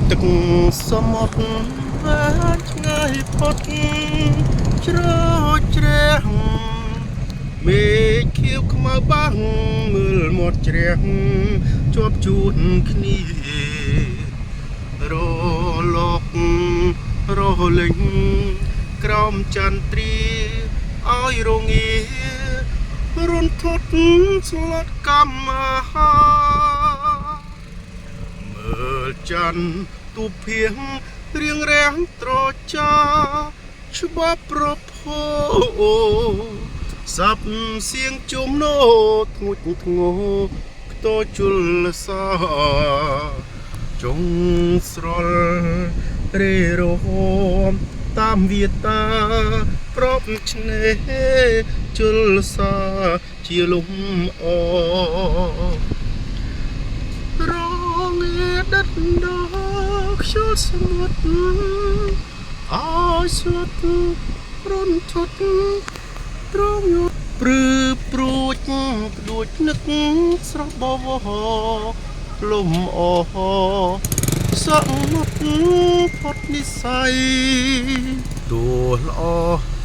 ទឹកសមុទ្រឆ្ងាយផុតច្រោចជ្រះមេឃខៀវខ្មៅបាំងមើលមាត់ជ្រះជាប់ជួនគ្នារលករលេងក្រោមចន្ទ្រាឲ្យរងារុនធត់ស្លាត់កម្មហាមើលច័ន្ទទូភៀងរៀងរាំងត្រចាច្បាប់ប្រភោសាប់សៀងជុំណូធ្ងុចធ្ងោខ្ទោជលសាចុងស្រលរេរោមតាមវាតាប្រពឆ្នេរជលសាជាលំអរងាដិតដល់ខ្យល់សមុទ្រអើយស្លុតរុនធត់ត្រង់យុទ្ធព្រឺព្រួចផ្ដួចនឹកស្រស់បវរលំអសមុទ្រផុតនិស័យទោះល្អ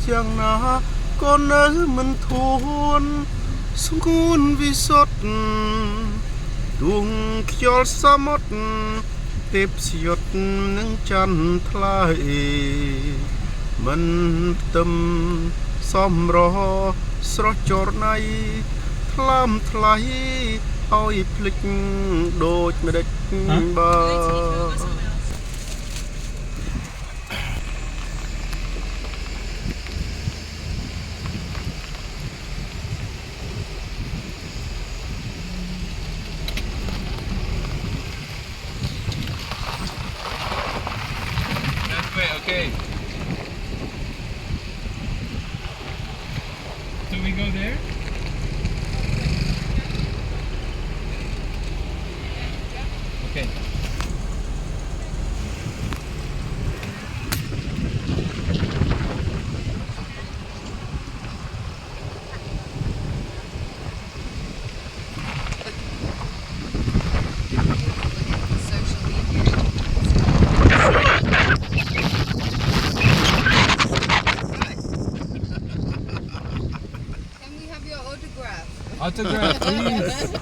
យ៉ាងណាក៏នៅមិនធន់ស្ងួនវិសុទ្ធដួងខ្យល់សមុទ្រទេពស្យុតនឹងច័ន្ទថ្លៃមិនផ្ទឹមសំរោស្រស់ចរណៃថ្លើមថ្លៃឲ្យភ្លេចដូចម្ដេចបើ Okay. Do we go there? Okay. Autograph, please.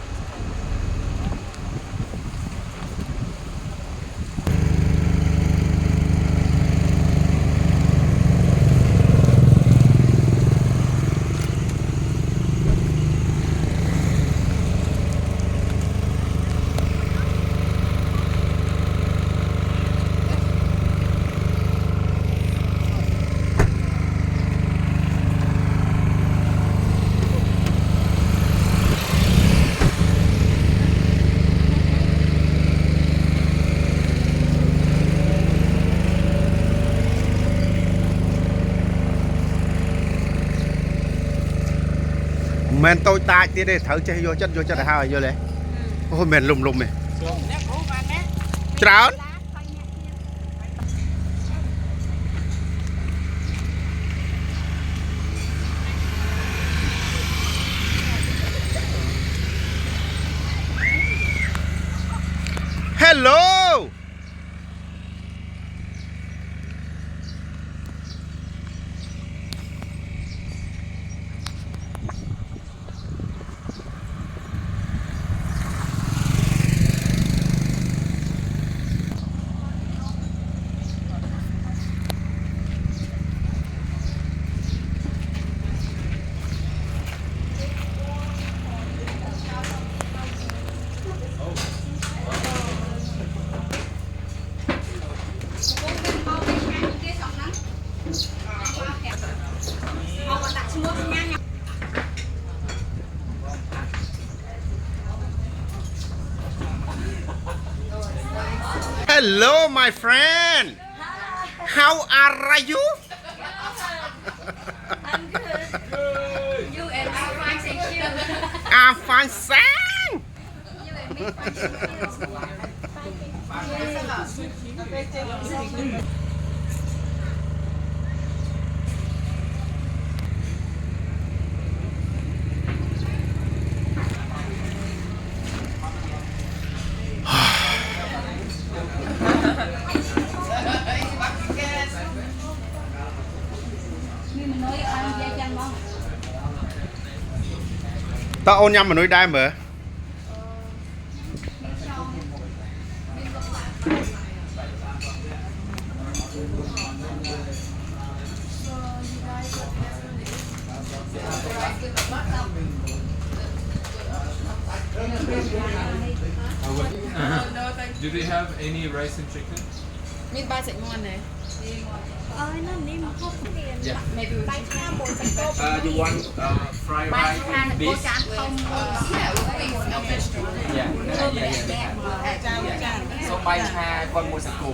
Men tôi tại thế để thử chơi vô chất là hai vô đấy ôi men lùm lùm này trán hello Hello, my friend. How are you? I'm good. You and me fine, thank you. I'm fine, sang. You and me fine, thank you. tao ôn nhâm mà nuôi đai mở Do they have any rice and chicken? មានបាយសាច់មាន់ទេ เอ้ยนั่นนี่มันพวกเรียน Yeah. maybe we ใบข้าวบนสต๊อก You want fried ใบ rice ข้าว with โบ this? จานต้ม yeah with no vegetable Yeah. Yeah. Yeah. So by cha con mua sạch củ